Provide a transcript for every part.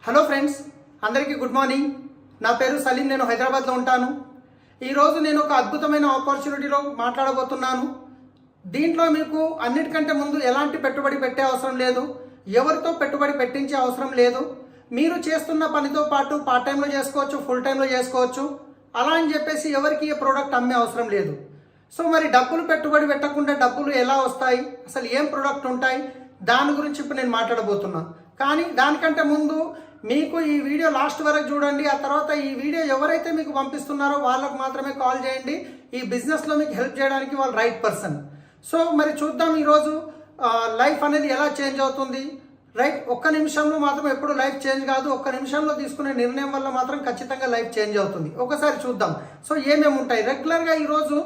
Hello friends, అందరికీ good morning. నా పేరు సలీం. నేను హైదరాబాద్లో ఉంటాను. ఈరోజు నేను ఒక అద్భుతమైన ఆపర్చునిటీలో మాట్లాడబోతున్నాను. దీంట్లో మీకు అన్నిటికంటే ముందు ఎలాంటి పెట్టుబడి పెట్టే అవసరం లేదు, ఎవరితో పెట్టుబడి పెట్టించే అవసరం లేదు. మీరు చేస్తున్న పనితో పాటు పార్ట్ టైంలో చేసుకోవచ్చు, ఫుల్ టైంలో చేసుకోవచ్చు. అలా అని చెప్పేసి ఎవరికి ఏ ప్రోడక్ట్ అమ్మే అవసరం లేదు. సో మరి డబ్బులు పెట్టుబడి పెట్టకుండా డబ్బులు ఎలా వస్తాయి, అసలు ఏం ప్రోడక్ట్ ఉంటాయి, దాని గురించి ఇప్పుడు నేను మాట్లాడబోతున్నాను. కానీ దానికంటే ముందు మీకు ఈ వీడియో లాస్ట్ వరకు చూడండి. ఆ తర్వాత ఈ వీడియో ఎవరైతే మీకు పంపిస్తున్నారో వాళ్ళకు మాత్రమే కాల్ చేయండి. ఈ బిజినెస్లో మీకు హెల్ప్ చేయడానికి వాళ్ళు రైట్ పర్సన్. సో మరి చూద్దాం ఈరోజు లైఫ్ అనేది ఎలా చేంజ్ అవుతుంది. రైట్, ఒక్క నిమిషంలో మాత్రం ఎప్పుడు లైఫ్ చేంజ్ కాదు, ఒక్క నిమిషంలో తీసుకునే నిర్ణయం వల్ల మాత్రం ఖచ్చితంగా లైఫ్ చేంజ్ అవుతుంది. ఒకసారి చూద్దాం. సో ఏమేమి ఉంటాయి. రెగ్యులర్గా ఈరోజు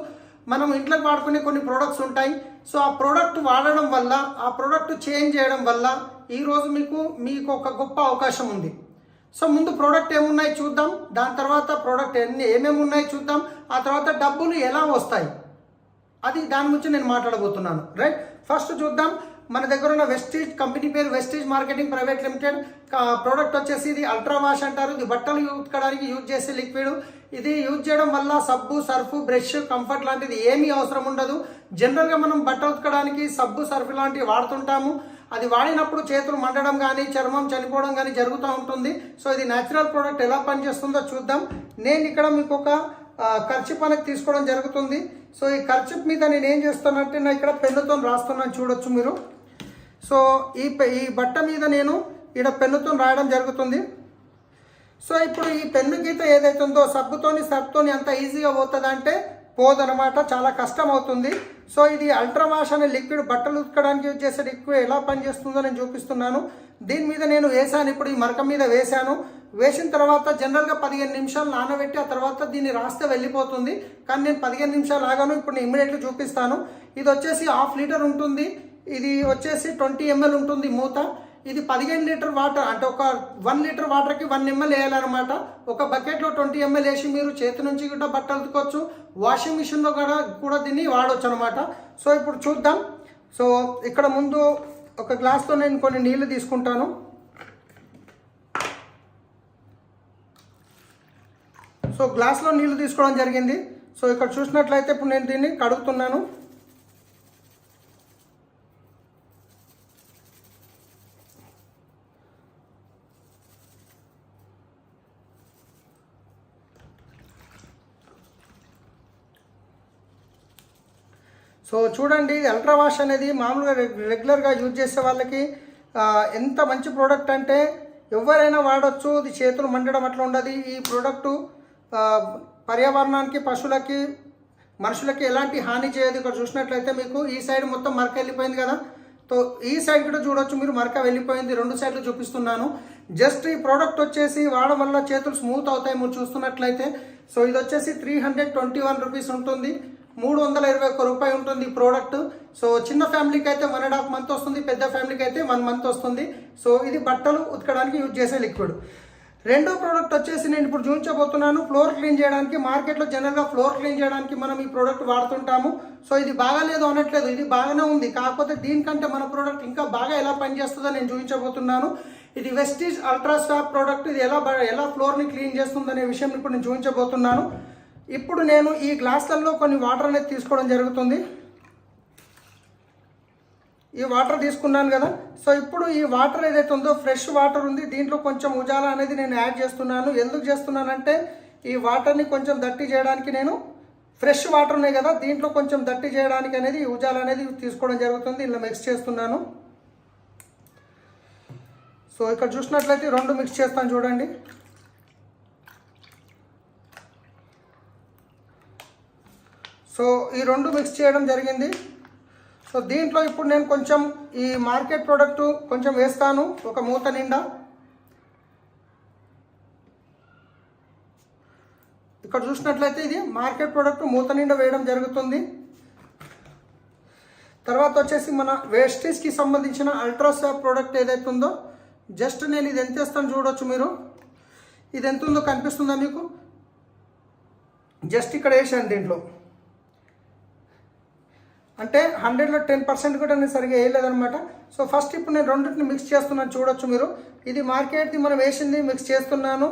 మనం ఇంట్లోకి వాడుకునే కొన్ని ప్రోడక్ట్స్ ఉంటాయి. సో ఆ ప్రోడక్ట్ వాడడం వల్ల, ఆ ప్రోడక్ట్ చేంజ్ చేయడం వల్ల ఈరోజు మీకు ఒక గొప్ప అవకాశం ఉంది. సో ముందు ప్రోడక్ట్ ఏమున్నాయి చూద్దాం, దాని తర్వాత ప్రోడక్ట్ ఏమేమి ఉన్నాయి చూద్దాం, ఆ తర్వాత డబ్బులు ఎలా వస్తాయి, అది దాని గురించి నేను మాట్లాడబోతున్నాను. రైట్, ఫస్ట్ చూద్దాం. మన దగ్గర ఉన్న వెస్టీజ్ కంపెనీ పేరు Vestige marketing private limited. Product వచ్చేసి ఇది అల్ట్రా వాష్ అంటారు. ఇది బట్టలు ఉతకడానికి యూజ్ చేసే లిక్విడ్. ఇది యూజ్ చేయడం వల్ల సబ్బు, సర్ఫ్, బ్రష్, కంఫర్ట్ లాంటిది ఏమీ అవసరం ఉండదు. జనరల్గా మనం బట్టలు ఉతకడానికి సబ్బు, సర్ఫ్ లాంటివి వాడుతుంటాము. అది వాడినప్పుడు చేతులు మండడం కానీ, చర్మం చనిపోవడం కానీ జరుగుతూ ఉంటుంది. సో ఇది న్యాచురల్ ప్రోడక్ట్ ఎలా పనిచేస్తుందో చూద్దాం. నేను ఇక్కడ మీకు ఒక ఖర్చు అనేది తీసుకోవడం జరుగుతుంది. సో ఈ ఖర్చు మీద నేను ఏం చేస్తానంటే, నా ఇక్కడ పెన్నుతో రాస్తున్నాను, చూడొచ్చు మీరు. సో ఈ బట్ట మీద నేను ఇక్కడ పెన్నుతో రాయడం జరుగుతుంది. సో ఇప్పుడు ఈ పెన్ను గీత ఏదైతే ఉందో సర్ఫ్తోని అంత ఈజీగా పోతుంది అంటే పోదనమాట, చాలా కష్టం అవుతుంది. సో ఇది అల్ట్రా వాష్ అనే లిక్విడ్, బట్టలు ఉతకడానికి యూజ్ చేసే లిక్విడ్ ఎలా పనిచేస్తుందో నేను చూపిస్తున్నాను. దీని మీద నేను వేసాను, ఇప్పుడు ఈ మరక మీద వేసాను. వేసిన తర్వాత జనరల్గా 15 నిమిషాలు నానబెట్టి ఆ తర్వాత దీన్ని రాస్తే వెళ్ళిపోతుంది. కానీ నేను 15 నిమిషాలు ఆగాను. ఇప్పుడు నేను ఇమ్మీడియట్గా చూపిస్తాను. ఇది వచ్చేసి 1/2 లీటర్ ఉంటుంది. ఇది వచ్చేసి 20 ml ఉంటుంది మూత. ఇది 15 లీటర్ వాటర్, అంటే ఒక 1 లీటర్ వాటర్కి 1 ml వేయాలన్నమాట. ఒక బకెట్లో 20 ml వేసి మీరు చేతి నుంచి కూడా బట్టలు ఉతుకోవచ్చు, వాషింగ్ మిషన్లో కూడా దీన్ని వాడవచ్చు అనమాట. సో ఇప్పుడు చూద్దాం. సో ఇక్కడ ముందు ఒక గ్లాస్తో నేను కొన్ని నీళ్లు తీసుకుంటాను. సో గ్లాస్లో నీళ్లు తీసుకోవడం జరిగింది. సో ఇక్కడ చూసినట్లయితే ఇప్పుడు నేను దీన్ని కడుగుతున్నాను. సో చూడండి, అల్ట్రా వాష్ అనేది మామూలుగా రెగ్యులర్గా యూజ్ చేసే వాళ్ళకి ఎంత మంచి ప్రోడక్ట్ అంటే ఎవరైనా వాడచ్చు. ఇది చేతులు మండడం అట్లా ఉండదు. ఈ ప్రోడక్టు పర్యావరణానికి, పశువులకి, మనుషులకి ఎలాంటి హాని చేయదు. ఇక్కడ చూసినట్లయితే మీకు ఈ సైడ్ మొత్తం మరక వెళ్ళిపోయింది కదా. సో ఈ సైడ్ కూడా చూడొచ్చు మీరు, మరక వెళ్ళిపోయింది. 2 సైడ్లు చూపిస్తున్నాను. జస్ట్ ఈ ప్రోడక్ట్ వచ్చేసి వాడడం వల్ల చేతులు స్మూత్ అవుతాయి మీరు చూస్తున్నట్లయితే. సో ఇది వచ్చేసి 321 రూపీస్ ఉంటుంది. 321 రూపాయి ఉంటుంది ఈ ప్రోడక్ట్. సో చిన్న ఫ్యామిలీకి అయితే 1.5 మంత్ వస్తుంది, పెద్ద ఫ్యామిలీకి అయితే 1 మంత్ వస్తుంది. సో ఇది బట్టలు ఉతకడానికి యూజ్ చేసే లిక్విడ్. రెండో ప్రోడక్ట్ వచ్చేసి నేను ఇప్పుడు చూపించబోతున్నాను. ఫ్లోర్ క్లీన్ చేయడానికి. మార్కెట్లో జనరల్గా ఫ్లోర్ క్లీన్ చేయడానికి మనం ఈ ప్రోడక్ట్ వాడుతుంటాము. సో ఇది బాగాలేదు అనట్లేదు, ఇది బాగానే ఉంది. కాకపోతే దీనికంటే మన ప్రోడక్ట్ ఇంకా బాగా ఎలా పనిచేస్తుందో నేను చూపించబోతున్నాను. ఇది వెస్టీజ్ అల్ట్రా స్వాప్ ప్రోడక్ట్. ఇది ఎలా ఫ్లోర్ని క్లీన్ చేస్తుందనే విషయం ఇప్పుడు నేను చూపించబోతున్నాను. ఇప్పుడు నేను ఈ గ్లాసులలో కొన్ని వాటర్ అనేది తీసుకోవడం జరుగుతుంది. ఈ వాటర్ తీసుకున్నాను కదా. సో ఇప్పుడు ఈ వాటర్ ఏదైతే ఉందో ఫ్రెష్ వాటర్ ఉంది, దీంట్లో కొంచెం ఉజాలా అనేది నేను యాడ్ చేస్తున్నాను. ఎందుకు చేస్తున్నానంటే ఈ వాటర్ని కొంచెం దట్టి చేయడానికి, నేను ఫ్రెష్ వాటర్ ఉన్నాయి కదా దీంట్లో కొంచెం దట్టి చేయడానికి అనేది ఈ ఉజాలా అనేది తీసుకోవడం జరుగుతుంది. ఇలా మిక్స్ చేస్తున్నాను. సో ఇక్కడ చూసినట్లయితే 2 మిక్స్ చేస్తాను చూడండి. సో ఈ 2 మిక్స్ చేయడం జరిగింది. సో దీంట్లో ఇప్పుడు నేను కొంచెం ఈ మార్కెట్ ప్రోడక్ట్ కొంచెం వేస్తాను, ఒక మూత నిండా. ఇక్కడ చూసినట్లయితే ఇది మార్కెట్ ప్రోడక్ట్ మూత నిండా వేయడం జరుగుతుంది. తర్వాత వచ్చేసి మన వేస్టేజ్కి సంబంధించిన అల్ట్రా స్వాప్ ప్రోడక్ట్ ఏదైతే ఉందో, జస్ట్ నేను ఇది ఎంత వేస్తాను చూడొచ్చు మీరు. ఇది ఎంత ఉందో కనిపిస్తుందా మీకు? జస్ట్ ఇక్కడ వేసాను దీంట్లో. అంటే 100లో 10% కూడా నేను సరిగ్గా వేయలేదనమాట. సో ఫస్ట్ ఇప్పుడు నేను రెండింటిని మిక్స్ చేస్తున్నాను, చూడొచ్చు మీరు. ఇది మార్కెట్ది మనం వేసింది మిక్స్ చేస్తున్నాను.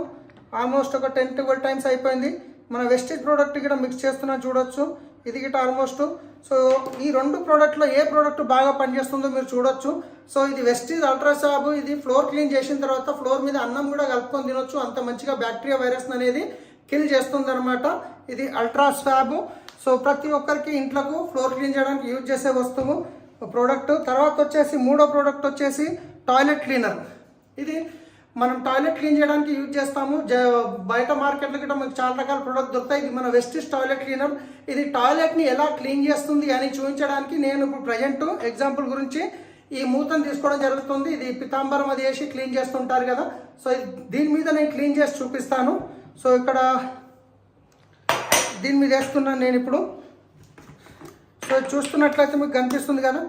ఆల్మోస్ట్ ఒక 10-12 టైమ్స్ అయిపోయింది. మన వెస్టేజ్ ప్రోడక్ట్ కూడా మిక్స్ చేస్తున్నాను, చూడొచ్చు. ఇది గిట్ట ఆల్మోస్ట్. సో ఈ రెండు ప్రోడక్ట్లో ఏ ప్రోడక్ట్ బాగా పనిచేస్తుందో మీరు చూడొచ్చు. సో ఇది వెస్టీజ్ అల్ట్రా సాబ్. ఇది ఫ్లోర్ క్లీన్ చేసిన తర్వాత ఫ్లోర్ మీద అన్నం కూడా కలుపుకొని తినొచ్చు, అంత మంచిగా బ్యాక్టీరియా వైరస్ అనేది కిల్ చేస్తుంది అనమాట. ఇది అల్ట్రా స్వాబ్. సో ప్రతి ఒక్కరికి ఇంట్లోకి ఫ్లోర్ క్లీన్ చేయడానికి యూజ్ చేసే వస్తువు ప్రోడక్ట్. తర్వాత వచ్చేసి మూడో ప్రోడక్ట్ వచ్చేసి టాయిలెట్ క్లీనర్. ఇది మనం టాయిలెట్ క్లీన్ చేయడానికి యూజ్ చేస్తాము. బయట మార్కెట్లో కూడా మనకు చాలా రకాల ప్రోడక్ట్ దొరుకుతాయి. ఇది మన వెస్టీజ్ టాయిలెట్ క్లీనర్. ఇది టాయిలెట్ని ఎలా క్లీన్ చేస్తుంది అని చూపించడానికి నేను ఇప్పుడు ప్రజెంట్ ఎగ్జాంపుల్ గురించి ఈ మూతను తీసుకోవడం జరుగుతుంది. ఇది పితాంబరం అది వేసి క్లీన్ చేస్తుంటారు కదా. సో దీని మీద నేను క్లీన్ చేసి చూపిస్తాను. సో ఇక్కడ దీని మీద వేస్తున్నాను నేను ఇప్పుడు. సో చూస్తున్నట్లయితే మీకు కనిపిస్తుంది కదా,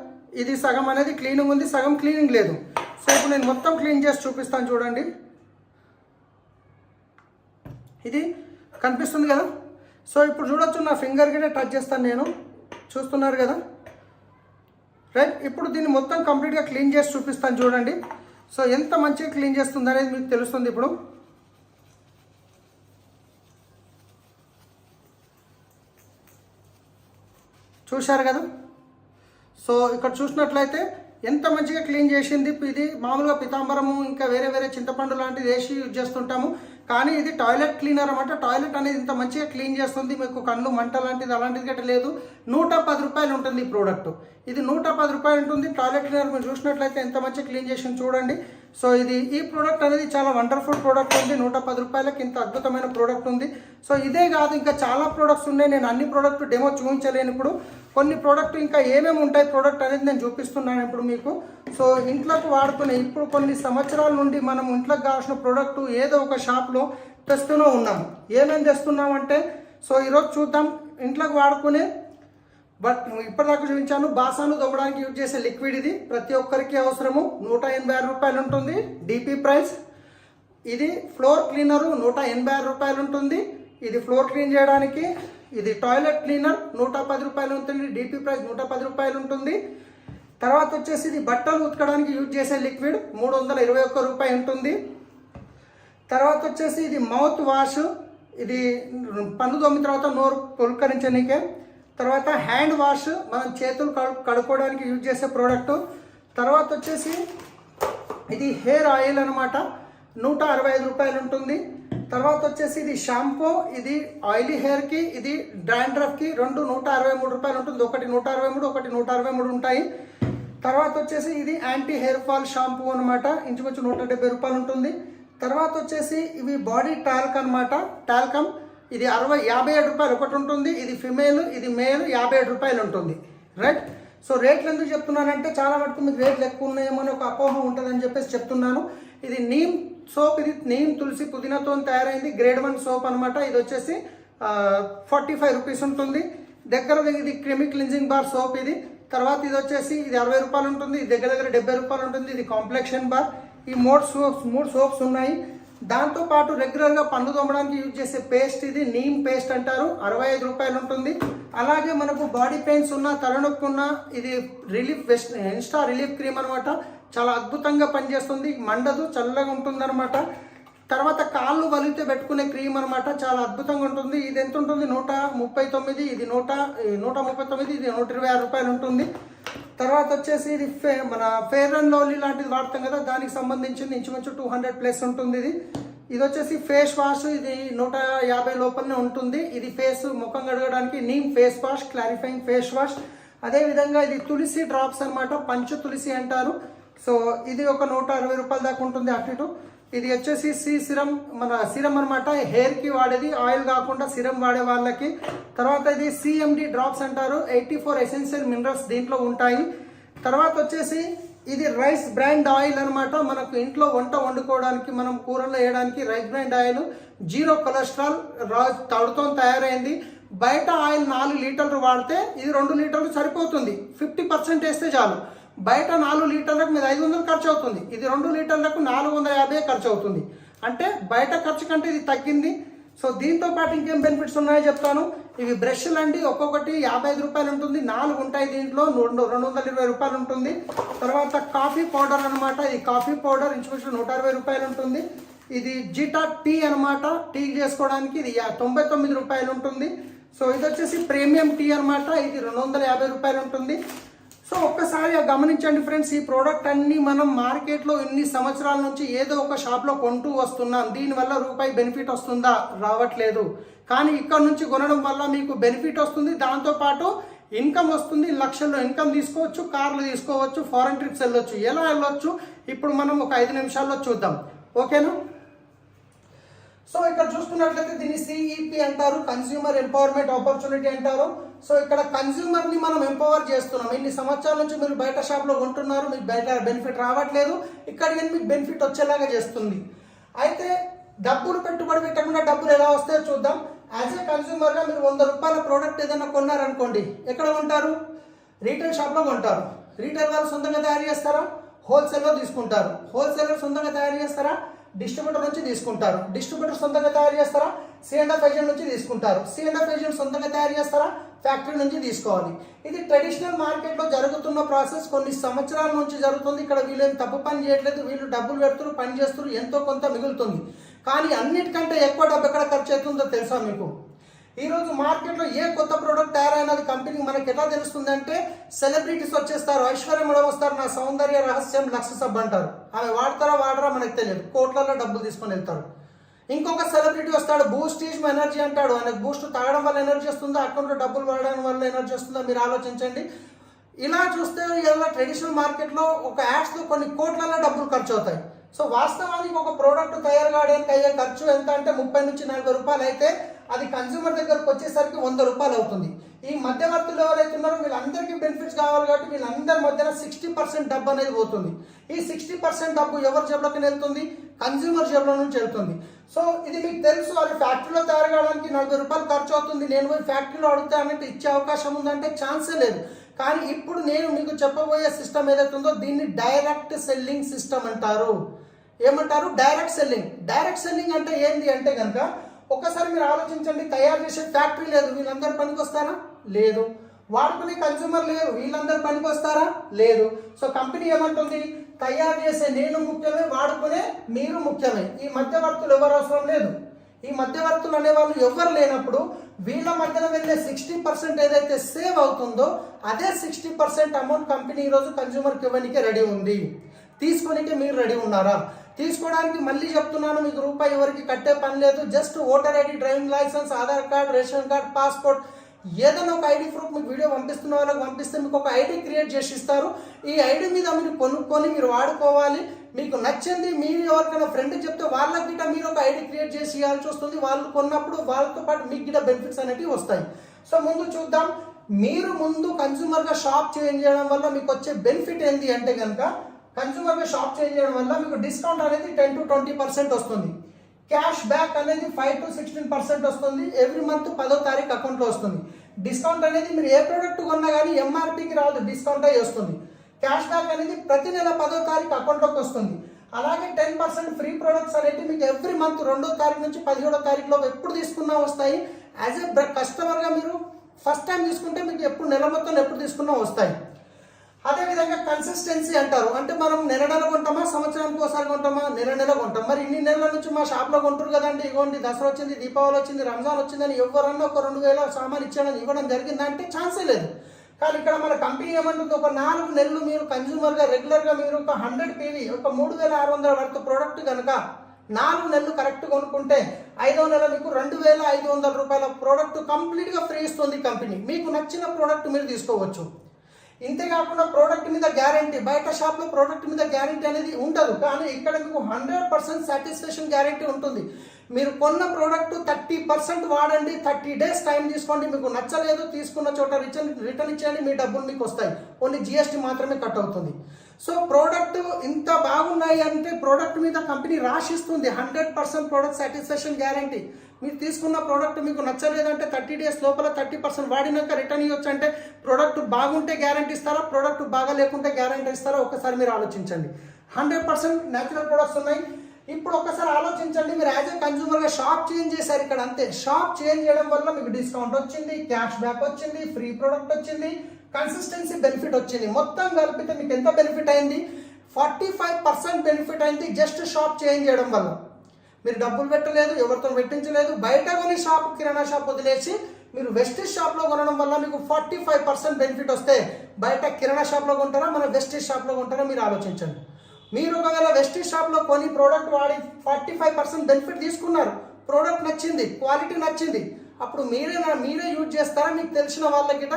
ఇది సగం అనేది క్లీనింగ్ ఉంది, సగం క్లీనింగ్ లేదు. సో ఇప్పుడు నేను మొత్తం క్లీన్ చేసి చూపిస్తాను, చూడండి. ఇది కనిపిస్తుంది కదా. సో ఇప్పుడు చూడొచ్చు, నా ఫింగర్ కూడా టచ్ చేస్తాను నేను, చూస్తున్నారు కదా, రైట్. ఇప్పుడు దీన్ని మొత్తం కంప్లీట్గా క్లీన్ చేసి చూపిస్తాను, చూడండి. సో ఎంత మంచిగా క్లీన్ చేస్తుంది అనేది మీకు తెలుస్తుంది ఇప్పుడు. చూశారు కదా. సో ఇక్కడ చూసినట్లయితే ఎంత మంచిగా క్లీన్ చేసింది. ఇది మామూలుగా పితాంబరము ఇంకా వేరే వేరే చింతపండు లాంటిది వేసి యూజ్ చేస్తుంటాము, కానీ ఇది టాయిలెట్ క్లీనర్ అన్నమాట. టాయిలెట్ అనేది ఇంత మంచిగా క్లీన్ చేస్తుంది, మీకు కళ్ళు మంట లాంటిది అలాంటిది గట్ట లేదు. 110 రూపాయలు ఉంటుంది ఈ ప్రోడక్ట్. ఇది 110 రూపాయలు ఉంటుంది. టాయిలెట్ క్లీనర్ మీరు చూసినట్లయితే ఎంత మంచిగా క్లీన్ చేసింది చూడండి. సో ఈ ప్రోడక్ట్ అనేది చాలా వండర్ఫుల్ ప్రోడక్ట్ ఉంది. 110 రూపాయలకి ఇంత అద్భుతమైన ప్రోడక్ట్ ఉంది. సో ఇదే కాదు, ఇంకా చాలా ప్రోడక్ట్స్ ఉన్నాయి. నేను అన్ని ప్రోడక్ట్ డెమో చూపించలేను ఇప్పుడు. కొన్ని ప్రోడక్ట్ ఇంకా ఏమేమి ఉంటాయి ప్రోడక్ట్ అనేది నేను చూపిస్తున్నాను ఇప్పుడు మీకు. సో ఇంట్లోకి వాడుకునే ఇప్పుడు కొన్ని సంవత్సరాల నుండి మనం ఇంట్లోకి కావాల్సిన ప్రోడక్ట్ ఏదో ఒక షాప్లో తెస్తూనే ఉన్నాము. ఏమేమి తెస్తున్నామంటే, సో ఈరోజు చూద్దాం. ఇంట్లోకి వాడుకునే ఇప్పటిదాకా చూపించాను, బాసాను తవ్వడానికి యూజ్ చేసే లిక్విడ్. ఇది ప్రతి ఒక్కరికి అవసరము. 186 రూపాయలు ఉంటుంది డిపి ప్రైస్. ఇది ఫ్లోర్ క్లీనరు 186 రూపాయలు ఉంటుంది. ఇది ఫ్లోర్ క్లీన్ చేయడానికి. ఇది టాయిలెట్ క్లీనర్ 110 రూపాయలు ఉంటుంది. డిపి ప్రైస్ 110 రూపాయలు ఉంటుంది. తర్వాత వచ్చేసి ఇది బట్టలు ఉతకడానికి యూజ్ చేసే లిక్విడ్ 321 రూపాయలు ఉంటుంది. తర్వాత వచ్చేసి ఇది మౌత్ వాష్. ఇది పన్ను తోమిన తర్వాత నోరు పులకరించడానికే. తర్వాత హ్యాండ్ వాష్, మనం చేతులు కడుక్కోవడానికి యూజ్ చేసే ప్రోడక్ట్. తర్వాత వచ్చేసి ఇది హెయిర్ ఆయిల్ అనమాట, 165 రూపాయలు ఉంటుంది. తర్వాత వచ్చేసి ఇది షాంపూ. ఇది ఆయిలీ హెయిర్కి, ఇది డాండ్రఫ్కి, రెండు 163 రూపాయలు ఉంటుంది. ఒకటి 163, ఒకటి 163 ఉంటాయి. తర్వాత వచ్చేసి ఇది యాంటీ హెయిర్ ఫాల్ షాంపూ అనమాట, ఇంచుమించు 170 రూపాయలు ఉంటుంది. తర్వాత వచ్చేసి ఇవి బాడీ టాల్క్ అనమాట, టాల్కమ్. ఇది 57 రూపాయలు ఒకటి ఉంటుంది. ఇది ఫిమేల్, ఇది మేల్ 57 రూపాయలు ఉంటుంది, రైట్. సో రేట్లు ఎందుకు చెప్తున్నానంటే, చాలా మటుకు మీకు రేట్లు ఎక్కువ ఉన్నాయేమో అని ఒక అపోహ ఉంటుందని చెప్పేసి చెప్తున్నాను. ఇది నీమ్ సోప్. ఇది నీమ్ తులసి పుదీనాతో తయారైంది, గ్రేడ్ 1 సోప్ అనమాట. ఇది వచ్చేసి 45 రూపీస్ ఉంటుంది. దగ్గర ఇది క్రిమి క్లిన్జింగ్ బార్ సోప్ ఇది. తర్వాత ఇది వచ్చేసి ఇది 60 రూపాయలు ఉంటుంది. ఇది దగ్గర 70 రూపాయలు ఉంటుంది. ఇది కాంప్లెక్షన్ బార్. ఈ మూడు సోప్స్ ఉన్నాయి. దాంతోపాటు రెగ్యులర్గా పన్ను తోమడానికి యూజ్ చేసే పేస్ట్, ఇది నీమ్ పేస్ట్ అంటారు, 65 రూపాయలు ఉంటుంది. అలాగే మనకు బాడీ పెయిన్స్ ఉన్న, తలనొప్పి ఉన్న, ఇది ఇన్స్టా రిలీఫ్ క్రీమ్ అనమాట. చాలా అద్భుతంగా పనిచేస్తుంది, మండదు, చల్లగా ఉంటుంది అనమాట. తర్వాత కాళ్ళు వలిగితే పెట్టుకునే క్రీమ్ అనమాట, చాలా అద్భుతంగా ఉంటుంది. ఇది ఎంత ఉంటుంది? 139. ఇది 139, ఇది 126 రూపాయలు ఉంటుంది. తర్వాత వచ్చేసి ఇది మన ఫెయిర్ అండ్ లవ్లీ లాంటిది వాడతాం కదా, దానికి సంబంధించింది ఇంచుమించు 200+ ఉంటుంది. ఇది వచ్చేసి ఫేస్ వాష్. ఇది 150 లోపలనే ఉంటుంది. ఇది ముఖం కడగడానికి neem face wash, clarifying face wash. అదేవిధంగా ఇది తులసి డ్రాప్స్ అనమాట, పంచ తులసి అంటారు. సో ఇది ఒక 160 రూపాయల దాకా ఉంటుంది అటు ఇటు. ఇది వచ్చేసి సిరం, మన సిరం అనమాట, హెయిర్కి వాడేది, ఆయిల్ కాకుండా సిరం వాడే వాళ్ళకి. తర్వాత ఇది సిఎండి డ్రాప్స్ అంటారు, 84 ఎసెన్షియల్ మినరల్స్ దీంట్లో ఉంటాయి. తర్వాత వచ్చేసి ఇది రైస్ బ్రాండ్ ఆయిల్ అనమాట. మనకు ఇంట్లో వంట వండుకోవడానికి, మనం కూరల్లో వేయడానికి రైస్ బ్రాండ్ ఆయిల్, 0 కొలెస్ట్రాల్, తడుతో తయారైంది. బయట ఆయిల్ 4 లీటర్లు వాడితే ఇది 2 లీటర్లు సరిపోతుంది. 50% వేస్తే చాలు. బయట 4 లీటర్లకు మీద 500 ఖర్చు అవుతుంది. ఇది 2 లీటర్లకు 450 ఖర్చు అవుతుంది. అంటే బయట ఖర్చు కంటే ఇది తగ్గింది. సో దీంతో పాటు ఇంకేం బెనిఫిట్స్ ఉన్నాయో చెప్తాను. ఇవి బ్రష్లు అండి, ఒక్కొక్కటి 55 రూపాయలు ఉంటుంది, 4 ఉంటాయి, దీంట్లో 220 రూపాయలు ఉంటుంది. తర్వాత కాఫీ పౌడర్ అనమాట, ఈ కాఫీ పౌడర్ ఇంచుమించు 160 రూపాయలు ఉంటుంది. ఇది జిటా టీ అనమాట, టీ చేసుకోవడానికి ఇది 99 రూపాయలు ఉంటుంది. సో ఇది వచ్చేసి ప్రీమియం టీ అనమాట, ఇది 250 రూపాయలు ఉంటుంది. సో ఒక్కసారి గమనించండి ఫ్రెండ్స్, ఈ ప్రోడక్ట్ అన్ని మనం మార్కెట్లో ఇన్ని సంవత్సరాల నుంచి ఏదో ఒక షాప్లో కొంటూ వస్తున్నాం. దీనివల్ల రూపాయి బెనిఫిట్ వస్తుందా? రావట్లేదు. కానీ ఇక్కడ నుంచి కొనడం వల్ల మీకు బెనిఫిట్ వస్తుంది, దాంతోపాటు ఇన్కమ్ వస్తుంది. లక్షల్లో ఇన్కమ్ తీసుకోవచ్చు, కార్లు తీసుకోవచ్చు, ఫారెన్ ట్రిప్స్ వెళ్ళొచ్చు. ఎలా వెళ్ళొచ్చు ఇప్పుడు మనం ఒక 5 నిమిషాల్లో చూద్దాం, ఓకేనా? సో ఇక్కడ చూసుకున్నట్లయితే దీన్ని సిఈపి అంటారు, కన్స్యూమర్ ఎంపవర్మెంట్ ఆపర్చునిటీ అంటారు. సో ఇక్కడ కన్స్యూమర్ ని మనం ఎంపవర్ చేస్తున్నాం. ఇన్ని సంవత్సరాల నుంచి మీరు బయట షాప్ లో కొంటున్నారు, మీకు బయట బెనిఫిట్ రావట్లేదు, ఇక్కడ మీకు బెనిఫిట్ వచ్చేలాగా చేస్తుంది. అయితే డబ్బులు పెట్టుబడి పెట్టకుండా డబ్బులు ఎలా వస్తాయో చూద్దాం. యాజ్ ఏ కన్స్యూమర్ గా మీరు 100 రూపాయల ప్రోడక్ట్ ఏదైనా కొన్నారనుకోండి, ఎక్కడ కొంటారు? రీటైల్ షాప్ లో కొంటారు. రీటైల్ వాళ్ళు సొంతంగా తయారు చేస్తారా? హోల్సేల్ లో తీసుకుంటారు. హోల్సేలర్ సొంతంగా తయారు చేస్తారా? డిస్ట్రిబ్యూటర్ నుంచి తీసుకుంటారు. డిస్ట్రిబ్యూటర్ సొంతంగా తయారు చేస్తారా? C&F ఏజెంట్ నుంచి తీసుకుంటారు. C&F ఏజెంట్ సొంతంగా తయారు చేస్తారా? ఫ్యాక్టరీ నుంచి తీసుకోవాలి. ఇది ట్రెడిషనల్ మార్కెట్ లో జరుగుతున్న ప్రాసెస్, కొన్ని సంవత్సరాల నుంచి జరుగుతుంది. ఇక్కడ వీళ్ళు ఏం తప్పు పని చేయట్లేదు, వీళ్ళు డబ్బులు పెడుతున్నారు, పని చేస్తున్నారు, ఎంతో కొంత మిగులుతుంది. కానీ అన్నిటికంటే ఎక్కువ డబ్బు ఎక్కడ ఖర్చు అవుతుందో తెలుసా మీకు? ఈ రోజు మార్కెట్లో ఏ కొత్త ప్రోడక్ట్ తయారైనది కంపెనీ మనకి ఎట్లా తెలుస్తుంది అంటే, సెలబ్రిటీస్ వచ్చేస్తారు, ఐశ్వర్య మేడం వస్తారు, నా సౌందర్య రహస్యం లక్స్ సబ్ అంటారు. ఆమె వాడతారా వాడరా మనకు తెలియదు, కోట్లలో డబ్బులు తీసుకొని వెళ్తారు. ఇంకొక సెలబ్రిటీ వస్తాడు, బూస్ట్ ఈజ్ ఎనర్జీ అంటాడు. ఆయనకు బూస్ట్ తాగడం వల్ల ఎనర్జీ వస్తుందా, అకౌంట్లో డబ్బులు వాడడం వల్ల ఎనర్జీ వస్తుందా? మీరు ఆలోచించండి. ఇలా చూస్తే ఇలా ట్రెడిషనల్ మార్కెట్లో ఒక యాడ్స్లో కొన్ని కోట్లలో డబ్బులు ఖర్చు అవుతాయి. సో వాస్తవానికి ఒక ప్రోడక్ట్ తయారు కావడానికి అయ్యే ఖర్చు ఎంత అంటే 30 నుంచి 40 రూపాయలు అయితే, అది కన్స్యూమర్ దగ్గరకు వచ్చేసరికి 100 రూపాయలు అవుతుంది. ఈ మధ్యవర్తులు ఎవరైతే ఉన్నారో వీళ్ళందరికీ బెనిఫిట్స్ కావాలి కాబట్టి వీళ్ళందరి మధ్యన 60% డబ్బు అనేది పోతుంది. ఈ 60% డబ్బు ఎవరి జేబులోకి వెళ్తుంది? కన్స్యూమర్ జేబులో నుంచి వెళ్తుంది. సో ఇది మీకు తెలుసు, అది ఫ్యాక్టరీలో తయారు కావడానికి 40 రూపాయలు ఖర్చు అవుతుంది. నేను పోయి ఫ్యాక్టరీలో అడుగుతానంటే ఇచ్చే అవకాశం ఉందంటే ఛాన్సే లేదు. కానీ ఇప్పుడు నేను మీకు చెప్పబోయే సిస్టమ్ ఏదైతే ఉందో దీన్ని డైరెక్ట్ సెల్లింగ్ సిస్టమ్ అంటారు. ఏమంటారు? Direct selling. డైరెక్ట్ సెల్లింగ్ అంటే ఏంటి అంటే కనుక, ఒక్కసారి మీరు ఆలోచించండి, తయారు చేసే ఫ్యాక్టరీ లేదు, వీళ్ళందరూ పనికి వస్తారా? లేదు. వాడుకునే కన్స్యూమర్ లేరు, వీళ్ళందరూ పనికి వస్తారా? లేదు. సో కంపెనీ ఏమంటుంది? తయారు చేసే నేను ముఖ్యమే, వాడుకునే మీరు ముఖ్యమే. ఈ మధ్యవర్తులు ఎవరు అవసరం లేదు. ఈ మధ్యవర్తులు అనేవాళ్ళు ఎవరు లేనప్పుడు వీళ్ళ మధ్యన వెళ్ళే 60% ఏదైతే సేవ్ అవుతుందో అదే 60% అమౌంట్ కంపెనీ ఈరోజు కన్స్యూమర్కి ఇవ్వడానికి రెడీ ఉంది. తీసుకోనికి మీరు రెడీ ఉన్నారా? తీసుకోవడానికి మళ్ళీ చెప్తున్నాను, మీకు రూపాయి ఎవరికి కట్టే పని లేదు. Just voter ID, driving licence, Aadhaar card, ration card, passport, ఏదైనా ఒక ఐడి ప్రూఫ్ మీకు వీడియో పంపిస్తున్న వాళ్ళకి పంపిస్తే మీకు ఒక ఐడి క్రియేట్ చేసి ఇస్తారు. ఈ ఐడి మీద మీరు కొనుక్కొని మీరు వాడుకోవాలి. మీకు నచ్చింది మీరు ఎవరికైనా ఫ్రెండ్కి చెప్తే వాళ్ళకి గిట్ట మీరు ఒక ఐడి క్రియేట్ చేసి ఇవ్వాల్సి వస్తుంది. వాళ్ళు కొన్నప్పుడు వాళ్ళతో పాటు మీకు గిట్ట బెనిఫిట్స్ అనేవి వస్తాయి. సో ముందు చూద్దాం, మీరు ముందు కన్స్యూమర్గా షాప్ చేంజ్ చేయడం వల్ల మీకు వచ్చే బెనిఫిట్ ఏంటి అంటే కనుక, కన్స్యూమర్గా షాప్ చేంజ్ చేయడం వల్ల మీకు డిస్కౌంట్ అనేది 10 to 20% వస్తుంది. క్యాష్ బ్యాక్ అనేది 5 to 16% వస్తుంది. ఎవ్రీ మంత్ 10వ తారీఖు అకౌంట్లో వస్తుంది. డిస్కౌంట్ అనేది మీరు ఏ ప్రోడక్ట్ కొన్నా కానీ ఎంఆర్పీకి రాదు, డిస్కౌంట్ అయ్యి వస్తుంది. క్యాష్ బ్యాక్ అనేది ప్రతి నెల 10వ తారీఖు అకౌంట్లోకి వస్తుంది. అలాగే 10% ఫ్రీ ప్రొడక్ట్స్ అనేవి మీకు ఎవ్రీ మంత్ 2వ తారీఖు నుంచి 17వ తారీఖులో ఎప్పుడు తీసుకున్నా వస్తాయి. యాజ్ ఏ కస్టమర్గా మీరు ఫస్ట్ టైం తీసుకుంటే మీకు ఎప్పుడు నెల మొత్తం ఎప్పుడు తీసుకున్నా వస్తాయి. అదేవిధంగా కన్సిస్టెన్సీ అంటారు. అంటే మనం నెల కొంటామా, సంవత్సరానికి ఒకసారి కొంటామా? నెల కొంటాం. మరి ఇన్ని నెలల నుంచి మా షాప్లో కొంటారు కదండి, ఇవ్వండి దసరా వచ్చింది, దీపావళి వచ్చింది, రంజాన్ వచ్చిందని ఎవరన్నా ఒక 2000 సామాన్ ఇచ్చాడని ఇవ్వడం జరిగిందంటే ఛాన్సే లేదు. కానీ ఇక్కడ మన కంపెనీ ఏమంటుంది, ఒక 4 నెలలు మీరు కన్స్యూమర్గా రెగ్యులర్గా మీరు ఒక 100 PV, ఒక 3600 వర్త్ ప్రోడక్ట్ కనుక 4 నెలలు కరెక్ట్ కొనుక్కుంటే 5వ నెల మీకు 2500 రూపాయల ప్రోడక్ట్ కంప్లీట్గా ఫ్రీ ఇస్తుంది కంపెనీ. మీకు నచ్చిన ప్రోడక్ట్ మీరు తీసుకోవచ్చు. ఇంతేకాకుండా ప్రోడక్ట్ మీద గ్యారంటీ, బయట షాప్లో ప్రోడక్ట్ మీద గ్యారంటీ అనేది ఉండదు. కానీ ఇక్కడ మీకు 100% సాటిస్ఫాక్షన్ గ్యారంటీ ఉంటుంది. మీరు కొన్న ప్రోడక్ట్ 30% వాడండి, 30 days టైం తీసుకోండి. మీకు నచ్చలేదు తీసుకున్న చోట రిటర్న్ ఇచ్చేయండి, మీ డబ్బులు మీకు వస్తాయి. ఓన్లీ GST మాత్రమే కట్ అవుతుంది. సో ప్రోడక్ట్ ఇంత బాగున్నాయి అంటే ప్రోడక్ట్ మీద కంపెనీ రాసిస్తుంది 100% ప్రోడక్ట్ సాటిస్ఫాక్షన్ గ్యారంటీ. మీరు తీసుకున్న ప్రోడక్ట్ మీకు నచ్చలేదంటే 30 days లోపల 30% వాడినాక రిటర్న్ ఇవ్వచ్చు. అంటే ప్రోడక్ట్ బాగుంటే గ్యారంటీ ఇస్తారా, ప్రోడక్ట్ బాగా లేకుంటే గ్యారంటీ ఇస్తారా? ఒకసారి మీరు ఆలోచించండి. 100% న్యాచురల్ ప్రొడక్ట్స్ ఉన్నాయి. ఇప్పుడు ఒక్కసారి ఆలోచించండి, మీరు యాజ్ ఏ కన్జ్యూమర్గా షాప్ చేంజ్ చేశారు ఇక్కడ, అంతే. షాప్ చేంజ్ చేయడం వల్ల మీకు డిస్కౌంట్ వచ్చింది, క్యాష్ బ్యాక్ వచ్చింది, ఫ్రీ ప్రోడక్ట్ వచ్చింది, కన్సిస్టెన్సీ బెనిఫిట్ వచ్చింది. మొత్తం కలిపితే మీకు ఎంత బెనిఫిట్ అయింది? 45% బెనిఫిట్ అయింది జస్ట్ షాప్ చేంజ్ చేయడం వల్ల. మీరు డబ్బులు పెట్టలేదు, ఎవరితో పెట్టించలేదు, బయట కొని షాప్, కిరాణా షాప్ వదిలేసి మీరు వెస్టీజ్ షాప్లో కొనడం వల్ల మీకు 45% బెనిఫిట్ వస్తే బయట కిరాణా షాప్లో కొంటారా, మన వెస్టీజ్ షాప్లో కొంటారా మీరు ఆలోచించండి. మీరు ఒకవేళ వెస్టీజ్ షాప్లో కొని ప్రోడక్ట్ వాడి 45% బెనిఫిట్ తీసుకున్నారు, ప్రోడక్ట్ నచ్చింది, క్వాలిటీ నచ్చింది, అప్పుడు మీరే యూజ్ చేస్తారా, మీకు తెలిసిన వాళ్ళకి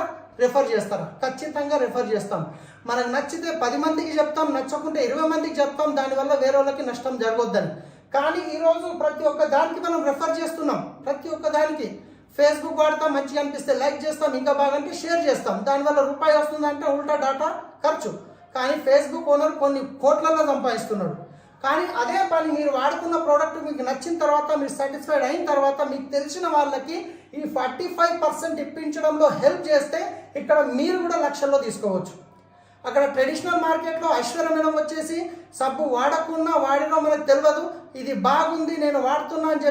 రెఫర్ చేస్తారా? ఖచ్చితంగా రెఫర్ చేస్తాం. మనకు నచ్చితే 10 మందికి చెప్తాం, నచ్చకుంటే 20 మందికి చెప్తాం, దానివల్ల వేరే వాళ్ళకి నష్టం జరగొద్దని. కానీ ఈరోజు ప్రతి ఒక్క దానికి మనం రెఫర్ చేస్తున్నాం. ప్రతి ఒక్క దానికి ఫేస్బుక్ వాడతాం, మంచిగా అనిపిస్తే లైక్ చేస్తాం, ఇంకా బాగంటే షేర్ చేస్తాం, దానివల్ల రూపాయి వస్తుందంటే ఉల్టా డాటా ఖర్చు. కానీ ఫేస్బుక్ ఓనర్ కొన్ని కోట్లలో సంపాదిస్తున్నాడు. కానీ అదే పని మీరు వాడుకున్న ప్రోడక్ట్ మీకు నచ్చిన తర్వాత, మీరు సాటిస్ఫైడ్ అయిన తర్వాత మీకు తెలిసిన వాళ్ళకి ఈ 45% ఇప్పించడంలో హెల్ప్ చేస్తే ఇక్కడ మీరు కూడా లక్షల్లో తీసుకోవచ్చు. అక్కడ ట్రెడిషనల్ మార్కెట్లో ఐశ్వర్య మేడం వచ్చేసి సబ్బు వాడకున్నా వాడినా మనకు తెలియదు, ఇది బాగుంది నేను వాడుతున్నా అని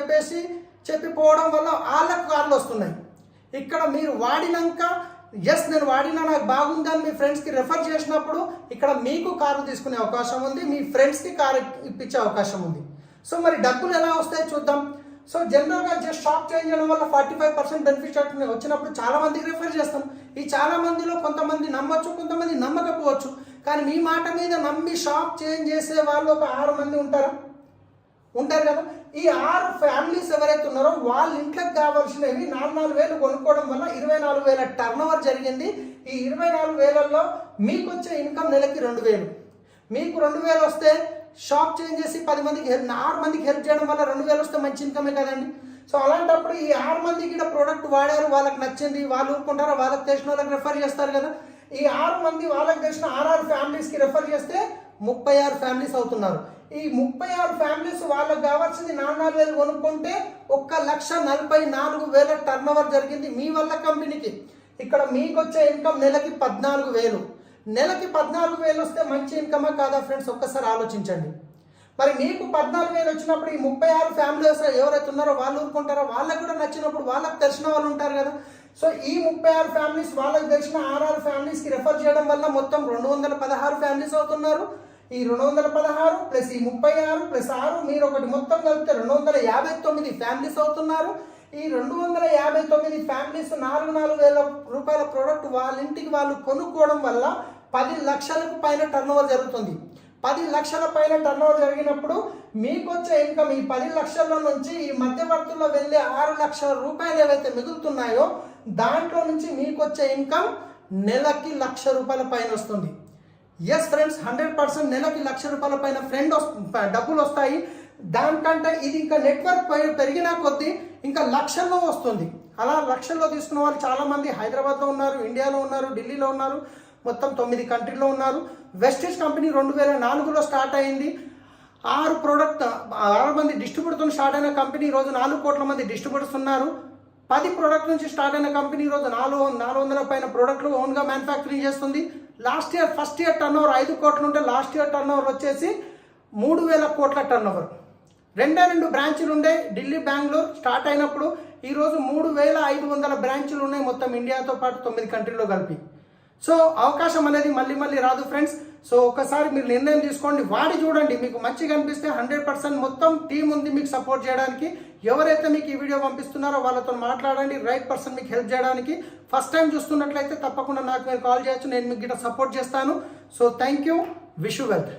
చెప్పిపోవడం వల్ల వాళ్ళకు కార్లు వస్తున్నాయి. ఇక్కడ మీరు వాడినాక ఎస్ నేను వాడినా నాకు బాగుంది అని మీ ఫ్రెండ్స్కి రెఫర్ చేసినప్పుడు ఇక్కడ మీకు కారు తీసుకునే అవకాశం ఉంది, మీ ఫ్రెండ్స్కి కారు ఇప్పించే అవకాశం ఉంది. సో మరి డబ్బులు ఎలా వస్తాయో చూద్దాం. సో జనరల్గా జస్ట్ షాప్ చేంజ్ చేయడం వల్ల 45% బెనిఫిట్ వచ్చినప్పుడు చాలా మందికి రెఫర్ చేస్తాం. ఈ చాలా మందిలో కొంతమంది నమ్మొచ్చు, కొంతమంది నమ్మకపోవచ్చు. కానీ మీ మాట మీద నమ్మి షాప్ చేంజ్ చేసే వాళ్ళు ఒక 6 మంది ఉంటారు కదా. ఈ 6 ఫ్యామిలీస్ ఎవరైతే ఉన్నారో వాళ్ళ ఇంట్లోకి కావాల్సినవి 4,000 కొనుక్కోవడం వల్ల 24,000 టర్న్ ఓవర్ జరిగింది. ఈ 24,000లో మీకు వచ్చే ఇన్కమ్ నెలకి 2,000. మీకు 2,000 వస్తే షాప్ చేంజ్ చేసి 6 మందికి హెల్ప్ చేయడం వల్ల 2,000 వస్తే మంచి ఇన్కమే కదండి. సో అలాంటప్పుడు ఈ 6 మందికి ఇక్కడ ప్రోడక్ట్ వాడారు, వాళ్ళకి నచ్చింది, వాళ్ళు ఊరుకుంటారు, వాళ్ళకి తెలిసిన వాళ్ళకి రెఫర్ చేస్తారు కదా. ఈ 6 మంది వాళ్ళకి తెలిసిన 6 ఫ్యామిలీస్కి రెఫర్ చేస్తే 36 ఫ్యామిలీస్ అవుతున్నారు. ఈ 36 ఫ్యామిలీస్ వాళ్ళకి కావాల్సింది 4,000 కొనుక్కుంటే 1,44,000 టర్న్ ఓవర్ జరిగింది మీ వల్ల కంపెనీకి. ఇక్కడ మీకు వచ్చే ఇన్కమ్ నెలకి 14,000. నెలకి 14,000 వస్తే మంచి ఇన్కమా కాదా ఫ్రెండ్స్? ఒక్కసారి ఆలోచించండి. మరి మీకు 14,000 వచ్చినప్పుడు ఈ 36 ఫ్యామిలీస్ ఎవరైతే ఉన్నారో వాళ్ళు ఊరుకుంటారో, వాళ్ళకి కూడా నచ్చినప్పుడు వాళ్ళకి తెలిసిన వాళ్ళు ఉంటారు కదా. సో ఈ 36 ఫ్యామిలీస్ వాళ్ళకి తెలిసిన 6 ఫ్యామిలీస్కి రెఫర్ చేయడం వల్ల మొత్తం 216 ఫ్యామిలీస్ అవుతున్నారు. ఈ 216 ప్లస్ ఈ 36 ప్లస్ 6 మీరు ఒకటి మొత్తం కలిపితే 259 ఫ్యామిలీస్ అవుతున్నారు. ఈ 259 ఫ్యామిలీస్ 4,000 రూపాయల ప్రోడక్ట్ వాళ్ళ ఇంటికి వాళ్ళు కొనుక్కోవడం వల్ల 10 లక్షలకు పైన టర్న్ ఓవర్ జరుగుతుంది. 10 లక్షల పైన టర్న్ ఓవర్ జరిగినప్పుడు మీకు వచ్చే ఇన్కమ్ ఈ 10 లక్షల నుంచి ఈ మధ్యవర్తుల్లో వెళ్ళే 6 లక్షల రూపాయలు ఏవైతే మిగులుతున్నాయో దాంట్లో నుంచి మీకు వచ్చే ఇన్కమ్ నెలకి 1,00,000 రూపాయల పైన వస్తుంది. ఎస్ ఫ్రెండ్స్, 100% నెలకి 1,00,000 రూపాయల పైన డబ్బులు వస్తాయి. దానికంటే ఇది ఇంకా నెట్వర్క్ పెరిగిన కొద్దీ ఇంకా లక్షల్లో వస్తుంది. అలా లక్షల్లో తీసుకున్న వాళ్ళు చాలామంది హైదరాబాద్లో ఉన్నారు, ఇండియాలో ఉన్నారు, ఢిల్లీలో ఉన్నారు, మొత్తం 9 కంట్రీలో ఉన్నారు. వెస్టీజ్ కంపెనీ 2004లో స్టార్ట్ అయింది. 6 మంది డిస్ట్రిబ్యూటర్తో స్టార్ట్ అయిన కంపెనీ ఈరోజు 4 కోట్ల మంది డిస్ట్రిబ్యూటర్స్ ఉన్నారు. 10 ప్రోడక్ట్ నుంచి స్టార్ట్ అయిన కంపెనీ ఈరోజు 400 పైన ప్రోడక్ట్లు ఓన్గా మ్యానుఫ్యాక్చరింగ్ చేస్తుంది. ఫస్ట్ ఇయర్ టర్న్ ఓవర్ 5 కోట్లు ఉంటే లాస్ట్ ఇయర్ టర్న్ ఓవర్ వచ్చేసి 3,000 కోట్ల టర్న్ ఓవర్. 2 బ్రాంచులు ఉండే ఢిల్లీ, బెంగళూరు స్టార్ట్ అయినప్పుడు ఈరోజు 3,500 బ్రాంచులు ఉన్నాయి మొత్తం ఇండియాతో పాటు 9 కంట్రీలో కలిపి. సో అవకాశం అనేది మళ్ళీ రాదు ఫ్రెండ్స్. సో ఒకసారి మీరు నిర్ణయం తీసుకోండి, వాడి చూడండి, మీకు మంచిగా అనిపిస్తే 100% మొత్తం టీం ఉంది మీకు సపోర్ట్ చేయడానికి. ఎవరైతే మీకు ఈ వీడియో పంపిస్తున్నారో వాళ్ళతో మాట్లాడండి, రైట్ పర్సన్ మీకు హెల్ప్ చేయడానికి. ఫస్ట్ టైం చూస్తున్నట్లయితే తప్పకుండా నాకు మీరు కాల్ చేయొచ్చు, నేను మీకు గిట్ట సపోర్ట్ చేస్తాను. So thank you, wish you wealth.